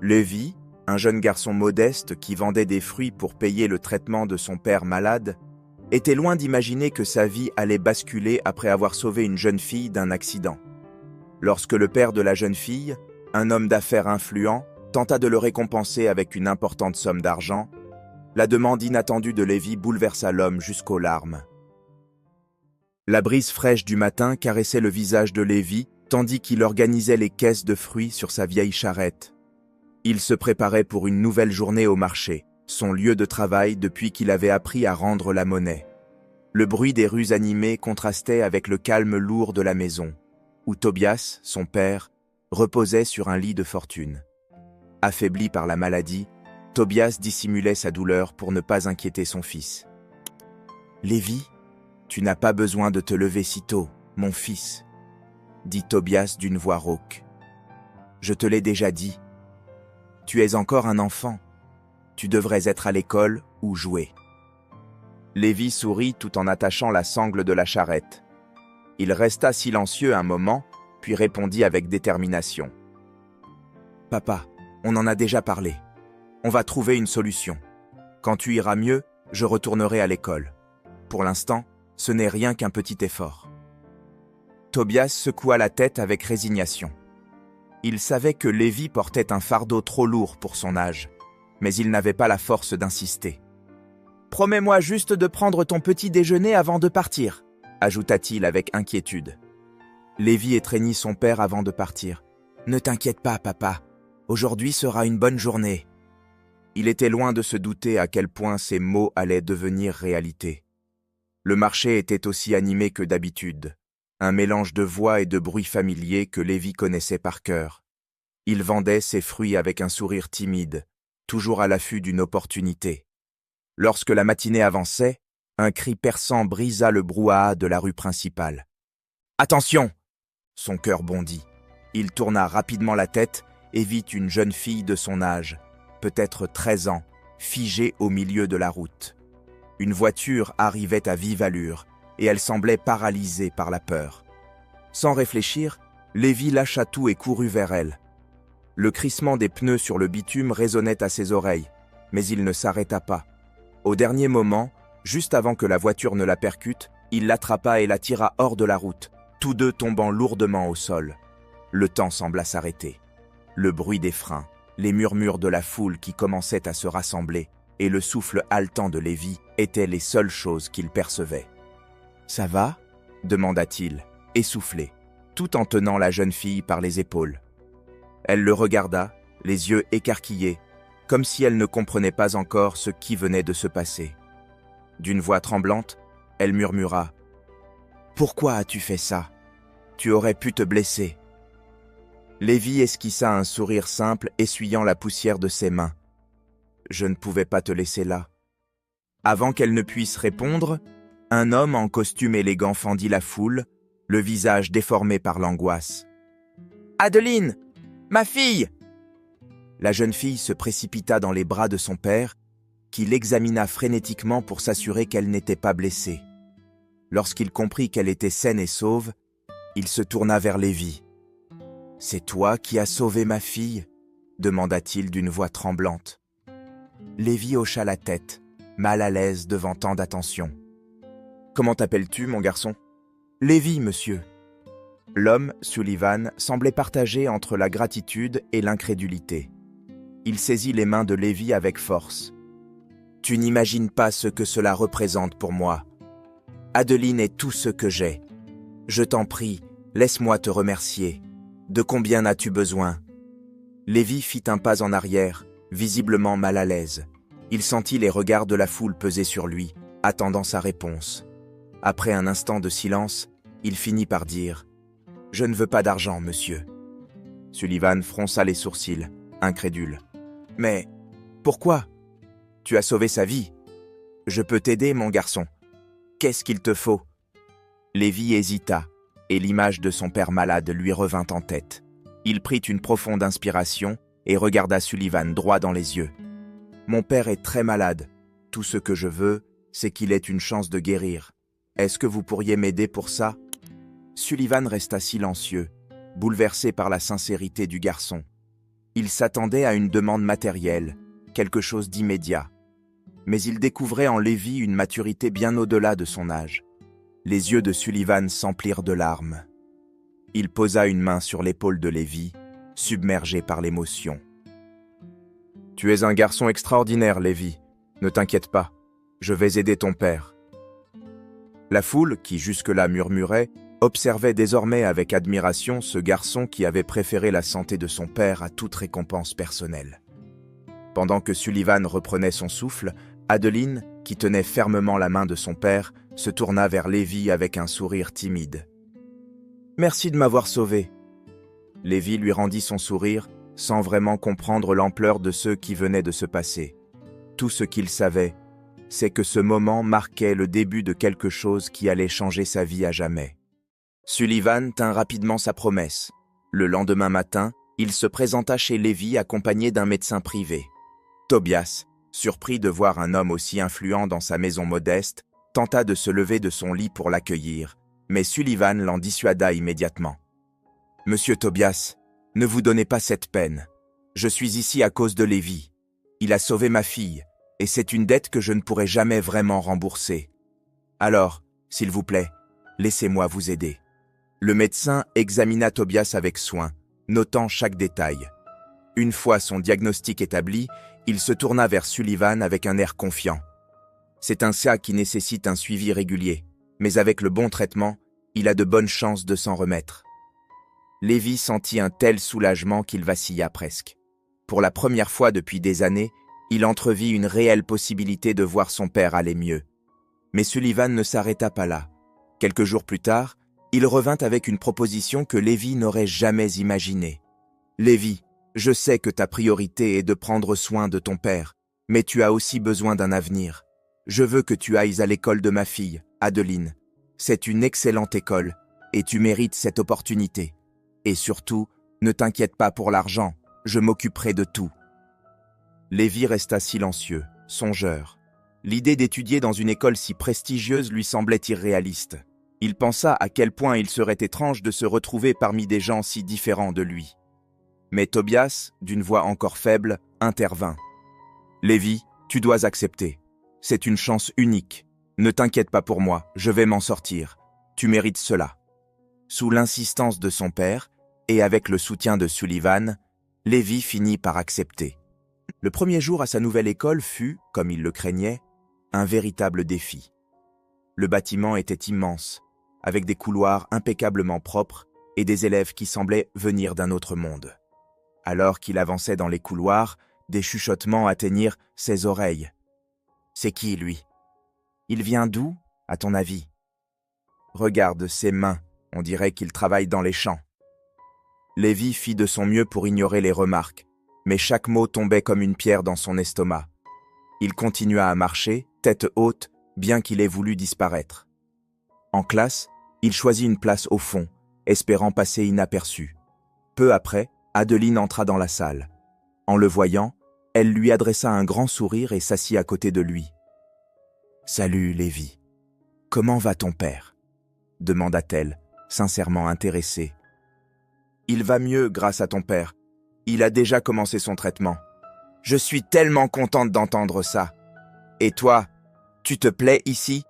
Lévi, un jeune garçon modeste qui vendait des fruits pour payer le traitement de son père malade, était loin d'imaginer que sa vie allait basculer après avoir sauvé une jeune fille d'un accident. Lorsque le père de la jeune fille, un homme d'affaires influent, tenta de le récompenser avec une importante somme d'argent, la demande inattendue de Lévi bouleversa l'homme jusqu'aux larmes. La brise fraîche du matin caressait le visage de Lévi, tandis qu'il organisait les caisses de fruits sur sa vieille charrette. Il se préparait pour une nouvelle journée au marché, son lieu de travail depuis qu'il avait appris à rendre la monnaie. Le bruit des rues animées contrastait avec le calme lourd de la maison, où Tobias, son père, reposait sur un lit de fortune. Affaibli par la maladie, Tobias dissimulait sa douleur pour ne pas inquiéter son fils. « Lévi, tu n'as pas besoin de te lever si tôt, mon fils, » dit Tobias d'une voix rauque. « Je te l'ai déjà dit. Tu es encore un enfant. Tu devrais être à l'école ou jouer. » Lévi sourit tout en attachant la sangle de la charrette. Il resta silencieux un moment, puis répondit avec détermination. « Papa, on en a déjà parlé. On va trouver une solution. Quand tu iras mieux, je retournerai à l'école. Pour l'instant, ce n'est rien qu'un petit effort. » Tobias secoua la tête avec résignation. Il savait que Lévi portait un fardeau trop lourd pour son âge, mais il n'avait pas la force d'insister. « Promets-moi juste de prendre ton petit déjeuner avant de partir, » ajouta-t-il avec inquiétude. Lévi étreignit son père avant de partir. « Ne t'inquiète pas, papa. Aujourd'hui sera une bonne journée. » Il était loin de se douter à quel point ces mots allaient devenir réalité. Le marché était aussi animé que d'habitude, un mélange de voix et de bruits familiers que Lévi connaissait par cœur. Il vendait ses fruits avec un sourire timide, toujours à l'affût d'une opportunité. Lorsque la matinée avançait, un cri perçant brisa le brouhaha de la rue principale. « Attention !» Son cœur bondit. Il tourna rapidement la tête et vit une jeune fille de son âge, peut-être 13 ans, figée au milieu de la route. Une voiture arrivait à vive allure, et elle semblait paralysée par la peur. Sans réfléchir, Lévi lâcha tout et courut vers elle. Le crissement des pneus sur le bitume résonnait à ses oreilles, mais il ne s'arrêta pas. Au dernier moment, juste avant que la voiture ne la percute, il l'attrapa et la tira hors de la route, tous deux tombant lourdement au sol. Le temps sembla s'arrêter. Le bruit des freins, les murmures de la foule qui commençait à se rassembler et le souffle haletant de Lévi étaient les seules choses qu'il percevait. « Ça va ?» demanda-t-il, essoufflé, tout en tenant la jeune fille par les épaules. Elle le regarda, les yeux écarquillés, comme si elle ne comprenait pas encore ce qui venait de se passer. D'une voix tremblante, elle murmura « Pourquoi as-tu fait ça? Tu aurais pu te blesser. » Lévi esquissa un sourire simple, essuyant la poussière de ses mains. « Je ne pouvais pas te laisser là. » Avant qu'elle ne puisse répondre, un homme en costume élégant fendit la foule, le visage déformé par l'angoisse. « Adeline! Ma fille !» La jeune fille se précipita dans les bras de son père, qui l'examina frénétiquement pour s'assurer qu'elle n'était pas blessée. Lorsqu'il comprit qu'elle était saine et sauve, il se tourna vers Lévi. « C'est toi qui as sauvé ma fille ?» demanda-t-il d'une voix tremblante. Lévi hocha la tête, mal à l'aise devant tant d'attention. « Comment t'appelles-tu, mon garçon ?»« Lévi, monsieur. » L'homme, Sullivan, semblait partagé entre la gratitude et l'incrédulité. Il saisit les mains de Lévi avec force. « Tu n'imagines pas ce que cela représente pour moi. Adeline est tout ce que j'ai. Je t'en prie, laisse-moi te remercier. De combien as-tu besoin ?» Lévi fit un pas en arrière, visiblement mal à l'aise. Il sentit les regards de la foule peser sur lui, attendant sa réponse. Après un instant de silence, il finit par dire « Je ne veux pas d'argent, monsieur. » Sullivan fronça les sourcils, incrédule. « Mais pourquoi? Tu as sauvé sa vie. Je peux t'aider, mon garçon. Qu'est-ce qu'il te faut ?» Lévi hésita, et l'image de son père malade lui revint en tête. Il prit une profonde inspiration et regarda Sullivan droit dans les yeux. « Mon père est très malade. Tout ce que je veux, c'est qu'il ait une chance de guérir. Est-ce que vous pourriez m'aider pour ça ?» Sullivan resta silencieux, bouleversé par la sincérité du garçon. Il s'attendait à une demande matérielle, quelque chose d'immédiat. Mais il découvrait en Lévi une maturité bien au-delà de son âge. Les yeux de Sullivan s'emplirent de larmes. Il posa une main sur l'épaule de Lévi, submergé par l'émotion. « Tu es un garçon extraordinaire, Lévi. Ne t'inquiète pas, je vais aider ton père. » La foule, qui jusque-là murmurait, observait désormais avec admiration ce garçon qui avait préféré la santé de son père à toute récompense personnelle. Pendant que Sullivan reprenait son souffle, Adeline, qui tenait fermement la main de son père, se tourna vers Lévi avec un sourire timide. « Merci de m'avoir sauvé. » Lévi lui rendit son sourire, sans vraiment comprendre l'ampleur de ce qui venait de se passer. Tout ce qu'il savait, c'est que ce moment marquait le début de quelque chose qui allait changer sa vie à jamais. Sullivan tint rapidement sa promesse. Le lendemain matin, il se présenta chez Lévi accompagné d'un médecin privé. Tobias, surpris de voir un homme aussi influent dans sa maison modeste, tenta de se lever de son lit pour l'accueillir, mais Sullivan l'en dissuada immédiatement. « Monsieur Tobias, ne vous donnez pas cette peine. Je suis ici à cause de Lévi. Il a sauvé ma fille, et c'est une dette que je ne pourrai jamais vraiment rembourser. Alors, s'il vous plaît, laissez-moi vous aider. » Le médecin examina Tobias avec soin, notant chaque détail. Une fois son diagnostic établi, il se tourna vers Sullivan avec un air confiant. « C'est un cas qui nécessite un suivi régulier, mais avec le bon traitement, il a de bonnes chances de s'en remettre. » Lévi sentit un tel soulagement qu'il vacilla presque. Pour la première fois depuis des années, il entrevit une réelle possibilité de voir son père aller mieux. Mais Sullivan ne s'arrêta pas là. Quelques jours plus tard, il revint avec une proposition que Lévi n'aurait jamais imaginée. « Lévi, je sais que ta priorité est de prendre soin de ton père, mais tu as aussi besoin d'un avenir. Je veux que tu ailles à l'école de ma fille, Adeline. C'est une excellente école, et tu mérites cette opportunité. Et surtout, ne t'inquiète pas pour l'argent, je m'occuperai de tout. » Lévi resta silencieux, songeur. L'idée d'étudier dans une école si prestigieuse lui semblait irréaliste. Il pensa à quel point il serait étrange de se retrouver parmi des gens si différents de lui. Mais Tobias, d'une voix encore faible, intervint. « Lévi, tu dois accepter. C'est une chance unique. Ne t'inquiète pas pour moi, je vais m'en sortir. Tu mérites cela. » Sous l'insistance de son père, et avec le soutien de Sullivan, Lévi finit par accepter. Le premier jour à sa nouvelle école fut, comme il le craignait, un véritable défi. Le bâtiment était immense, avec des couloirs impeccablement propres et des élèves qui semblaient venir d'un autre monde. Alors qu'il avançait dans les couloirs, des chuchotements atteignirent ses oreilles. « C'est qui, lui? Il vient d'où, à ton avis? Regarde ses mains, on dirait qu'il travaille dans les champs. » Lévi fit de son mieux pour ignorer les remarques, mais chaque mot tombait comme une pierre dans son estomac. Il continua à marcher, tête haute, bien qu'il ait voulu disparaître. En classe, il choisit une place au fond, espérant passer inaperçu. Peu après, Adeline entra dans la salle. En le voyant, elle lui adressa un grand sourire et s'assit à côté de lui. « Salut, Lévi. Comment va ton père ?» demanda-t-elle, sincèrement intéressée. « Il va mieux grâce à ton père. Il a déjà commencé son traitement. Je suis tellement contente d'entendre ça. Et toi, tu te plais ici ?»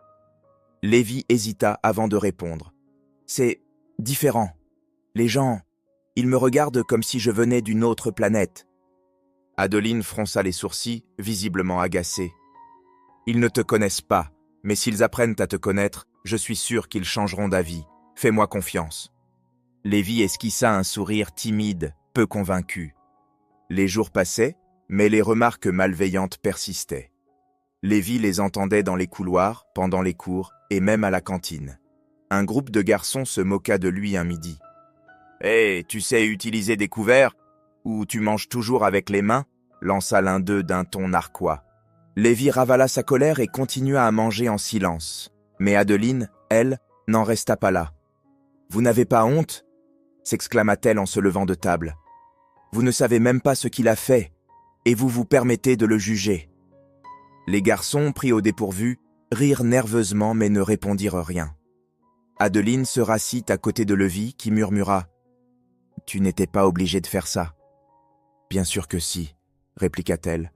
Lévi hésita avant de répondre. « C'est différent. Les gens, ils me regardent comme si je venais d'une autre planète. » Adeline fronça les sourcils, visiblement agacée. « Ils ne te connaissent pas, mais s'ils apprennent à te connaître, je suis sûr qu'ils changeront d'avis. Fais-moi confiance. » Lévi esquissa un sourire timide, peu convaincu. Les jours passaient, mais les remarques malveillantes persistaient. Lévi les entendait dans les couloirs, pendant les cours et même à la cantine. Un groupe de garçons se moqua de lui un midi. « Hé, tu sais utiliser des couverts? Ou tu manges toujours avec les mains ?» lança l'un d'eux d'un ton narquois. Lévi ravala sa colère et continua à manger en silence. Mais Adeline, elle, n'en resta pas là. « Vous n'avez pas honte ?» s'exclama-t-elle en se levant de table. « Vous ne savez même pas ce qu'il a fait, et vous vous permettez de le juger. » Les garçons, pris au dépourvu, rirent nerveusement mais ne répondirent rien. Adeline se rassit à côté de Lévi qui murmura « Tu n'étais pas obligé de faire ça. » « Bien sûr que si, répliqua-t-elle.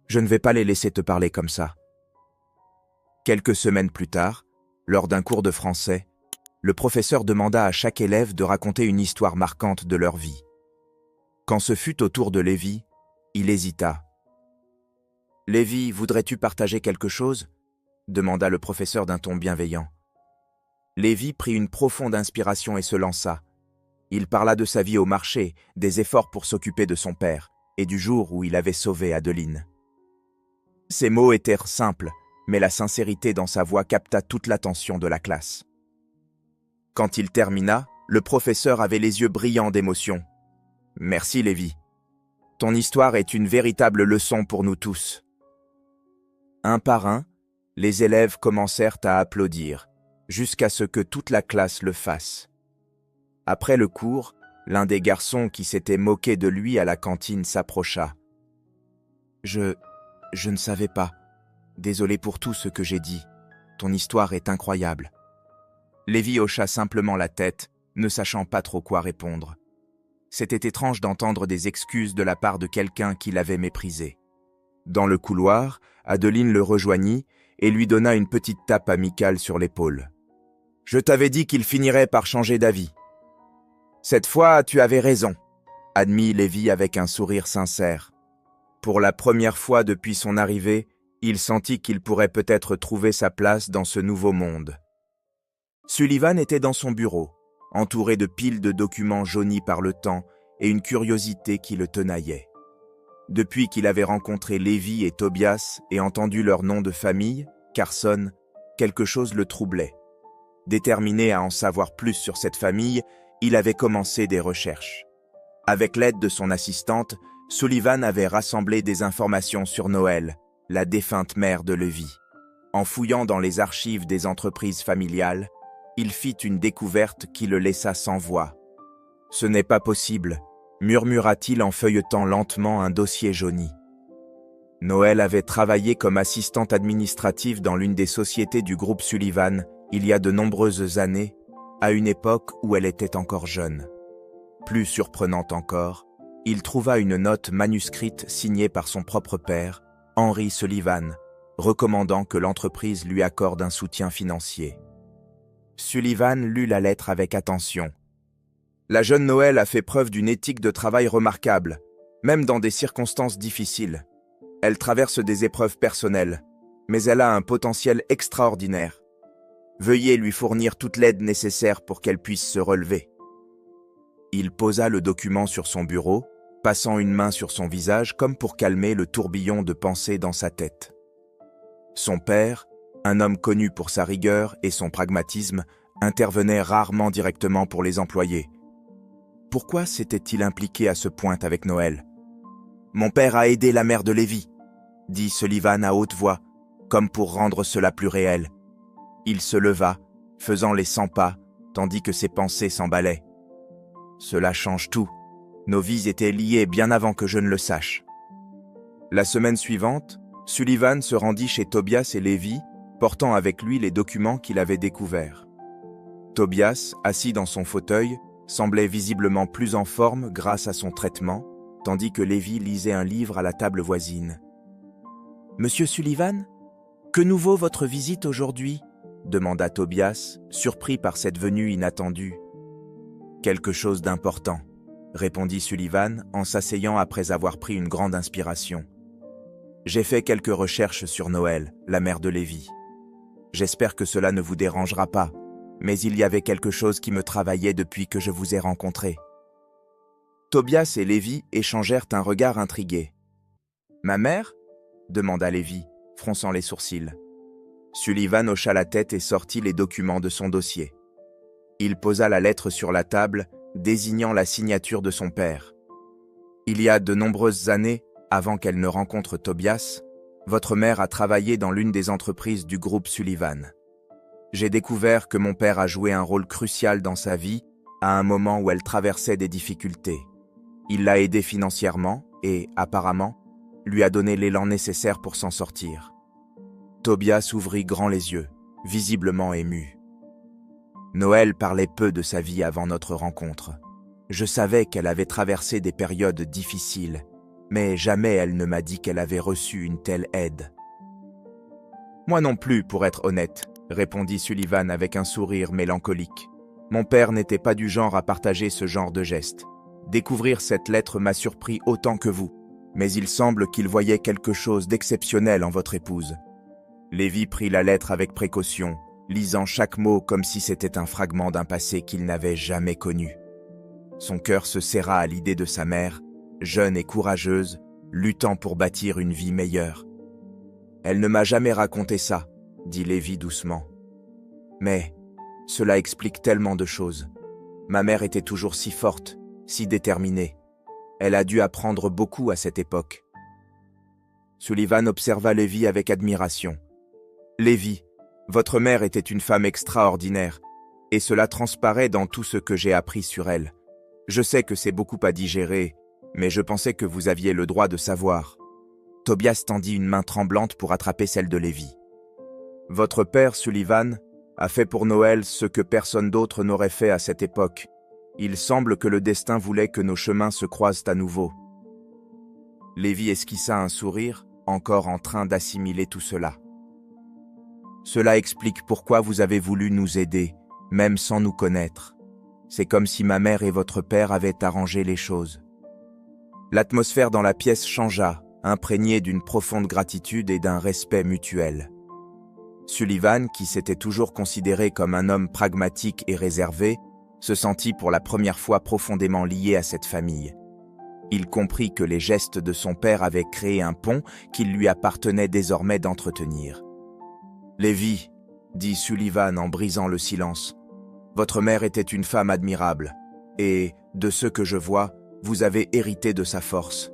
Je ne vais pas les laisser te parler comme ça. Quelques semaines plus tard, lors d'un cours de français, le professeur demanda à chaque élève de raconter une histoire marquante de leur vie. Quand ce fut au tour de Lévi, il hésita. « Lévi, voudrais-tu partager quelque chose ?» demanda le professeur d'un ton bienveillant. Lévi prit une profonde inspiration et se lança. Il parla de sa vie au marché, des efforts pour s'occuper de son père, et du jour où il avait sauvé Adeline. Ces mots étaient simples, mais la sincérité dans sa voix capta toute l'attention de la classe. Quand il termina, le professeur avait les yeux brillants d'émotion. « Merci Lévi. Ton histoire est une véritable leçon pour nous tous. » Un par un, les élèves commencèrent à applaudir, jusqu'à ce que toute la classe le fasse. Après le cours, l'un des garçons qui s'était moqué de lui à la cantine s'approcha. « Je ne savais pas. Désolé pour tout ce que j'ai dit. Ton histoire est incroyable. » Lévi hocha simplement la tête, ne sachant pas trop quoi répondre. C'était étrange d'entendre des excuses de la part de quelqu'un qui l'avait méprisé. Dans le couloir, Adeline le rejoignit et lui donna une petite tape amicale sur l'épaule. « Je t'avais dit qu'il finirait par changer d'avis. »« Cette fois, tu avais raison, » admit Lévi avec un sourire sincère. Pour la première fois depuis son arrivée, il sentit qu'il pourrait peut-être trouver sa place dans ce nouveau monde. Sullivan était dans son bureau, entouré de piles de documents jaunis par le temps et une curiosité qui le tenaillait. Depuis qu'il avait rencontré Lévi et Tobias et entendu leur nom de famille, Carson, quelque chose le troublait. Déterminé à en savoir plus sur cette famille, il avait commencé des recherches. Avec l'aide de son assistante, Sullivan avait rassemblé des informations sur Noël, la défunte mère de Lévi. En fouillant dans les archives des entreprises familiales, il fit une découverte qui le laissa sans voix. « Ce n'est pas possible », murmura-t-il en feuilletant lentement un dossier jauni. Noël avait travaillé comme assistante administrative dans l'une des sociétés du groupe Sullivan il y a de nombreuses années, à une époque où elle était encore jeune. Plus surprenante encore, il trouva une note manuscrite signée par son propre père, Henry Sullivan, recommandant que l'entreprise lui accorde un soutien financier. Sullivan lut la lettre avec attention. La jeune Noël a fait preuve d'une éthique de travail remarquable, même dans des circonstances difficiles. Elle traverse des épreuves personnelles, mais elle a un potentiel extraordinaire. Veuillez lui fournir toute l'aide nécessaire pour qu'elle puisse se relever. Il posa le document sur son bureau, passant une main sur son visage comme pour calmer le tourbillon de pensées dans sa tête. Son père, un homme connu pour sa rigueur et son pragmatisme, intervenait rarement directement pour les employés. Pourquoi s'était-il impliqué à ce point avec Noël ? « Mon père a aidé la mère de Lévi », dit Sullivan à haute voix, comme pour rendre cela plus réel. Il se leva, faisant les 100 pas, tandis que ses pensées s'emballaient. « Cela change tout. Nos vies étaient liées bien avant que je ne le sache. » La semaine suivante, Sullivan se rendit chez Tobias et Lévi, portant avec lui les documents qu'il avait découverts. Tobias, assis dans son fauteuil, semblait visiblement plus en forme grâce à son traitement, tandis que Lévi lisait un livre à la table voisine. « Monsieur Sullivan, que nous vaut votre visite aujourd'hui ?» demanda Tobias, surpris par cette venue inattendue. « Quelque chose d'important, » répondit Sullivan en s'asseyant après avoir pris une grande inspiration. « J'ai fait quelques recherches sur Noël, la mère de Lévi. J'espère que cela ne vous dérangera pas, mais il y avait quelque chose qui me travaillait depuis que je vous ai rencontré. » Tobias et Lévi échangèrent un regard intrigué. « Ma mère ?» demanda Lévi, fronçant les sourcils. Sullivan hocha la tête et sortit les documents de son dossier. Il posa la lettre sur la table, désignant la signature de son père. « Il y a de nombreuses années, avant qu'elle ne rencontre Tobias, votre mère a travaillé dans l'une des entreprises du groupe Sullivan. J'ai découvert que mon père a joué un rôle crucial dans sa vie à un moment où elle traversait des difficultés. Il l'a aidée financièrement et, apparemment, lui a donné l'élan nécessaire pour s'en sortir. » Tobias ouvrit grand les yeux, visiblement ému. Noël parlait peu de sa vie avant notre rencontre. Je savais qu'elle avait traversé des périodes difficiles mais jamais elle ne m'a dit qu'elle avait reçu une telle aide. Moi non plus, pour être honnête, répondit Sullivan avec un sourire mélancolique. Mon père n'était pas du genre à partager ce genre de geste. Découvrir cette lettre m'a surpris autant que vous, mais il semble qu'il voyait quelque chose d'exceptionnel en votre épouse. Lévi prit la lettre avec précaution, lisant chaque mot comme si c'était un fragment d'un passé qu'il n'avait jamais connu. Son cœur se serra à l'idée de sa mère, jeune et courageuse, luttant pour bâtir une vie meilleure. « Elle ne m'a jamais raconté ça, » dit Lévi doucement. « Mais cela explique tellement de choses. Ma mère était toujours si forte, si déterminée. Elle a dû apprendre beaucoup à cette époque. » Sullivan observa Lévi avec admiration. « Lévi, votre mère était une femme extraordinaire, et cela transparaît dans tout ce que j'ai appris sur elle. Je sais que c'est beaucoup à digérer, mais je pensais que vous aviez le droit de savoir. » Tobias tendit une main tremblante pour attraper celle de Lévi. « Votre père, Sullivan, a fait pour Noël ce que personne d'autre n'aurait fait à cette époque. Il semble que le destin voulait que nos chemins se croisent à nouveau. » Lévi esquissa un sourire, encore en train d'assimiler tout cela. « Cela explique pourquoi vous avez voulu nous aider, même sans nous connaître. C'est comme si ma mère et votre père avaient arrangé les choses. » L'atmosphère dans la pièce changea, imprégnée d'une profonde gratitude et d'un respect mutuel. Sullivan, qui s'était toujours considéré comme un homme pragmatique et réservé, se sentit pour la première fois profondément lié à cette famille. Il comprit que les gestes de son père avaient créé un pont qu'il lui appartenait désormais d'entretenir. « Lévi, » dit Sullivan en brisant le silence, « votre mère était une femme admirable, et, de ce que je vois, vous avez hérité de sa force.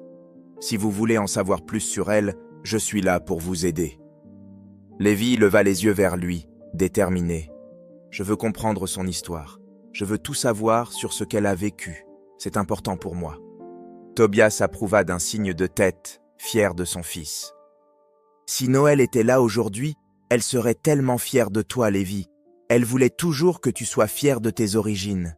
Si vous voulez en savoir plus sur elle, je suis là pour vous aider. » Lévi leva les yeux vers lui, déterminé. « Je veux comprendre son histoire. Je veux tout savoir sur ce qu'elle a vécu. C'est important pour moi. » Tobias approuva d'un signe de tête, fier de son fils. « Si Noël était là aujourd'hui, elle serait tellement fière de toi, Lévi. Elle voulait toujours que tu sois fier de tes origines. »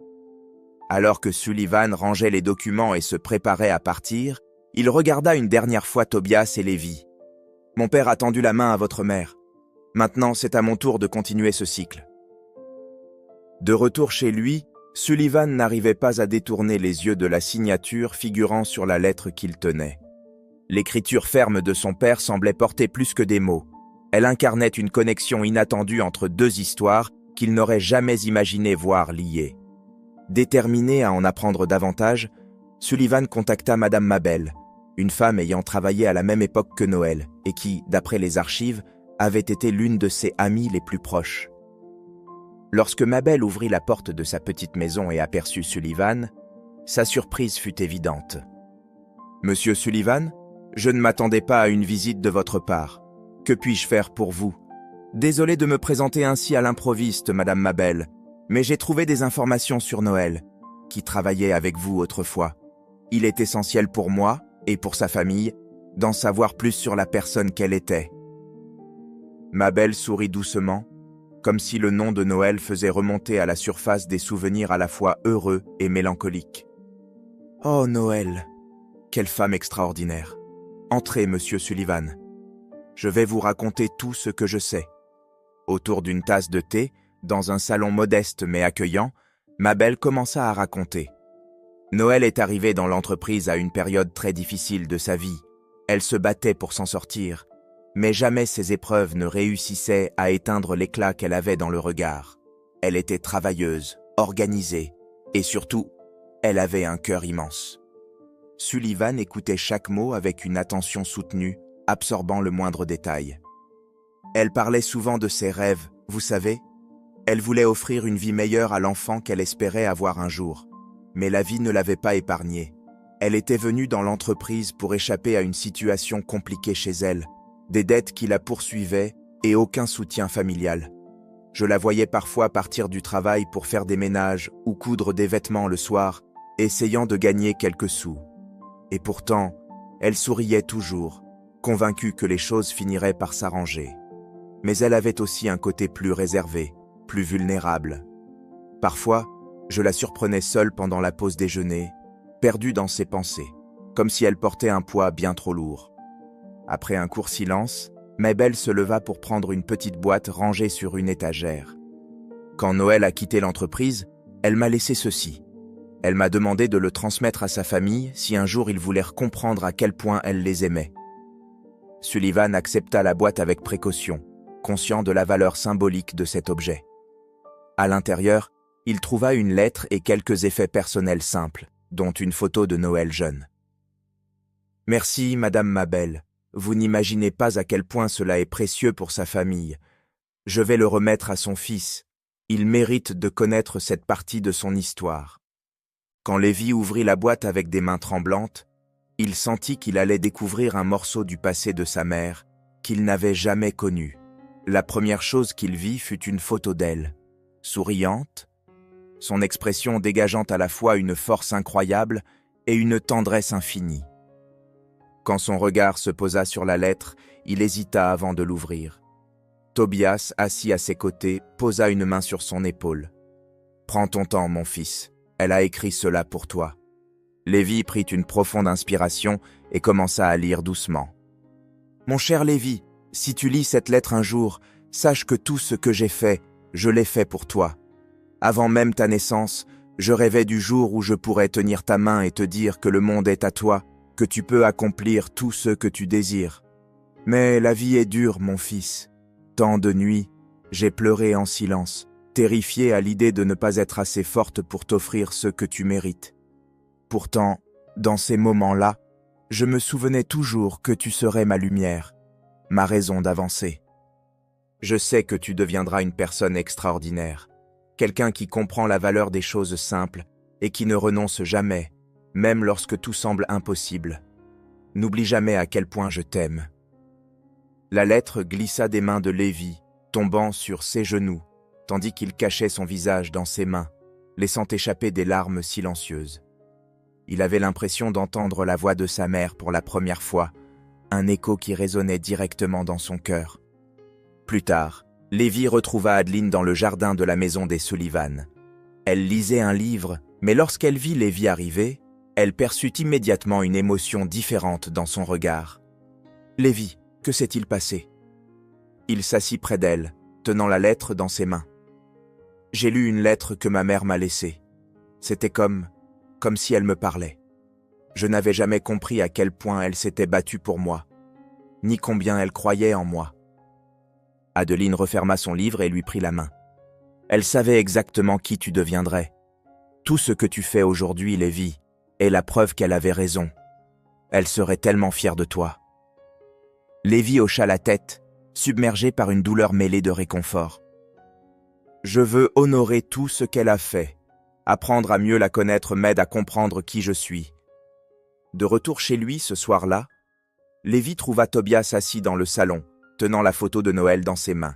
Alors que Sullivan rangeait les documents et se préparait à partir, il regarda une dernière fois Tobias et Lévi. « Mon père a tendu la main à votre mère. Maintenant, c'est à mon tour de continuer ce cycle. » De retour chez lui, Sullivan n'arrivait pas à détourner les yeux de la signature figurant sur la lettre qu'il tenait. L'écriture ferme de son père semblait porter plus que des mots. Elle incarnait une connexion inattendue entre deux histoires qu'il n'aurait jamais imaginé voir liées. Déterminé à en apprendre davantage, Sullivan contacta Madame Mabel, une femme ayant travaillé à la même époque que Noël et qui, d'après les archives, avait été l'une de ses amies les plus proches. Lorsque Mabel ouvrit la porte de sa petite maison et aperçut Sullivan, sa surprise fut évidente. « Monsieur Sullivan, je ne m'attendais pas à une visite de votre part. Que puis-je faire pour vous? Désolé de me présenter ainsi à l'improviste, Madame Mabel, mais j'ai trouvé des informations sur Noël, qui travaillait avec vous autrefois. Il est essentiel pour moi, et pour sa famille, d'en savoir plus sur la personne qu'elle était. » Mabel sourit doucement, comme si le nom de Noël faisait remonter à la surface des souvenirs à la fois heureux et mélancoliques. « Oh Noël, quelle femme extraordinaire! Entrez, monsieur Sullivan. Je vais vous raconter tout ce que je sais. » Autour d'une tasse de thé, dans un salon modeste mais accueillant, Mabel commença à raconter. Noël est arrivée dans l'entreprise à une période très difficile de sa vie. Elle se battait pour s'en sortir, mais jamais ses épreuves ne réussissaient à éteindre l'éclat qu'elle avait dans le regard. Elle était travailleuse, organisée, et surtout, elle avait un cœur immense. Sullivan écoutait chaque mot avec une attention soutenue, absorbant le moindre détail. Elle parlait souvent de ses rêves, vous savez. Elle voulait offrir une vie meilleure à l'enfant qu'elle espérait avoir un jour. Mais la vie ne l'avait pas épargnée. Elle était venue dans l'entreprise pour échapper à une situation compliquée chez elle, des dettes qui la poursuivaient et aucun soutien familial. Je la voyais parfois partir du travail pour faire des ménages ou coudre des vêtements le soir, essayant de gagner quelques sous. Et pourtant, elle souriait toujours, convaincue que les choses finiraient par s'arranger. Mais elle avait aussi un côté plus réservé, plus vulnérable. Parfois, je la surprenais seule pendant la pause déjeuner, perdue dans ses pensées. comme si elle portait un poids bien trop lourd. Après un court silence, Mabel se leva pour prendre une petite boîte rangée sur une étagère. Quand Noël a quitté l'entreprise, elle m'a laissé ceci. Elle m'a demandé de le transmettre à sa famille si un jour ils voulaient comprendre à quel point elle les aimait. Sullivan accepta la boîte avec précaution, conscient de la valeur symbolique de cet objet. À l'intérieur, il trouva une lettre et quelques effets personnels simples, dont une photo de Noël jeune. « Merci, Madame Mabel. Vous n'imaginez pas à quel point cela est précieux pour sa famille. Je vais le remettre à son fils. Il mérite de connaître cette partie de son histoire. » Quand Lévi ouvrit la boîte avec des mains tremblantes, il sentit qu'il allait découvrir un morceau du passé de sa mère qu'il n'avait jamais connu. La première chose qu'il vit fut une photo d'elle, souriante, son expression dégageant à la fois une force incroyable et une tendresse infinie. Quand son regard se posa sur la lettre, il hésita avant de l'ouvrir. Tobias, assis à ses côtés, posa une main sur son épaule. « Prends ton temps, mon fils. Elle a écrit cela pour toi. » Lévi prit une profonde inspiration et commença à lire doucement. « Mon cher Lévi, si tu lis cette lettre un jour, sache que tout ce que j'ai fait, je l'ai fait pour toi. Avant même ta naissance, je rêvais du jour où je pourrais tenir ta main et te dire que le monde est à toi, que tu peux accomplir tout ce que tu désires. Mais la vie est dure, mon fils. Tant de nuits, j'ai pleuré en silence, terrifié à l'idée de ne pas être assez forte pour t'offrir ce que tu mérites. Pourtant, dans ces moments-là, je me souvenais toujours que tu serais ma lumière, ma raison d'avancer. Je sais que tu deviendras une personne extraordinaire, quelqu'un qui comprend la valeur des choses simples et qui ne renonce jamais, même lorsque tout semble impossible. N'oublie jamais à quel point je t'aime. » La lettre glissa des mains de Lévi, tombant sur ses genoux, tandis qu'il cachait son visage dans ses mains, laissant échapper des larmes silencieuses. Il avait l'impression d'entendre la voix de sa mère pour la première fois, un écho qui résonnait directement dans son cœur. Plus tard, Lévi retrouva Adeline dans le jardin de la maison des Sullivan. Elle lisait un livre, mais lorsqu'elle vit Lévi arriver, elle perçut immédiatement une émotion différente dans son regard. « Lévi, que s'est-il passé ?» Il s'assit près d'elle, tenant la lettre dans ses mains. « J'ai lu une lettre que ma mère m'a laissée. C'était comme si elle me parlait. Je n'avais jamais compris à quel point elle s'était battue pour moi, ni combien elle croyait en moi. » Adeline referma son livre et lui prit la main. Elle savait exactement qui tu deviendrais. Tout ce que tu fais aujourd'hui, Lévi, est la preuve qu'elle avait raison. Elle serait tellement fière de toi. Lévi hocha la tête, submergé par une douleur mêlée de réconfort. Je veux honorer tout ce qu'elle a fait. Apprendre à mieux la connaître m'aide à comprendre qui je suis. De retour chez lui ce soir-là, Lévi trouva Tobias assis dans le salon, tenant la photo de Noël dans ses mains.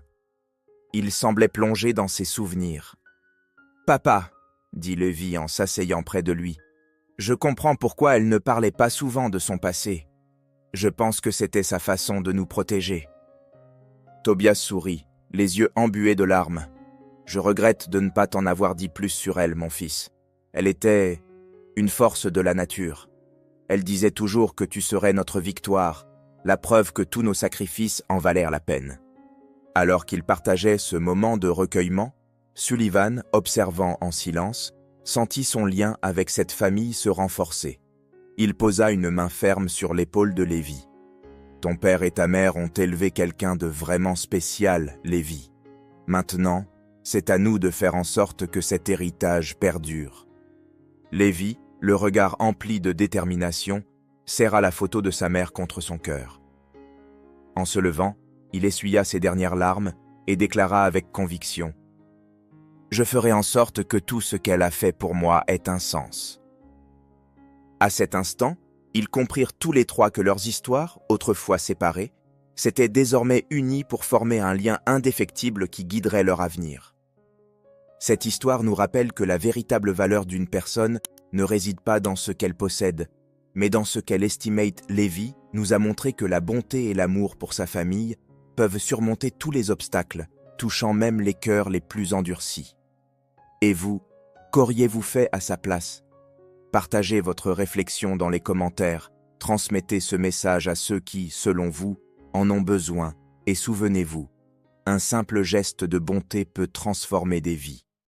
Il semblait plongé dans ses souvenirs. « Papa, » dit Lévi en s'asseyant près de lui, « je comprends pourquoi elle ne parlait pas souvent de son passé. Je pense que c'était sa façon de nous protéger. » Tobias sourit, les yeux embués de larmes. « Je regrette de ne pas t'en avoir dit plus sur elle, mon fils. Elle était une force de la nature. Elle disait toujours que tu serais notre victoire, la preuve que tous nos sacrifices en valèrent la peine. » Alors qu'ils partageaient ce moment de recueillement, Sullivan, observant en silence, sentit son lien avec cette famille se renforcer. Il posa une main ferme sur l'épaule de Lévi. « Ton père et ta mère ont élevé quelqu'un de vraiment spécial, Lévi. Maintenant, c'est à nous de faire en sorte que cet héritage perdure. » Lévi, le regard empli de détermination, serra la photo de sa mère contre son cœur. En se levant, il essuya ses dernières larmes et déclara avec conviction « Je ferai en sorte que tout ce qu'elle a fait pour moi ait un sens. » À cet instant, ils comprirent tous les trois que leurs histoires, autrefois séparées, s'étaient désormais unies pour former un lien indéfectible qui guiderait leur avenir. Cette histoire nous rappelle que la véritable valeur d'une personne ne réside pas dans ce qu'elle possède, mais dans ce qu'elle estimate. Lévi nous a montré que la bonté et l'amour pour sa famille peuvent surmonter tous les obstacles, touchant même les cœurs les plus endurcis. Et vous, qu'auriez-vous fait à sa place? Partagez votre réflexion dans les commentaires, transmettez ce message à ceux qui, selon vous, en ont besoin, et souvenez-vous, un simple geste de bonté peut transformer des vies.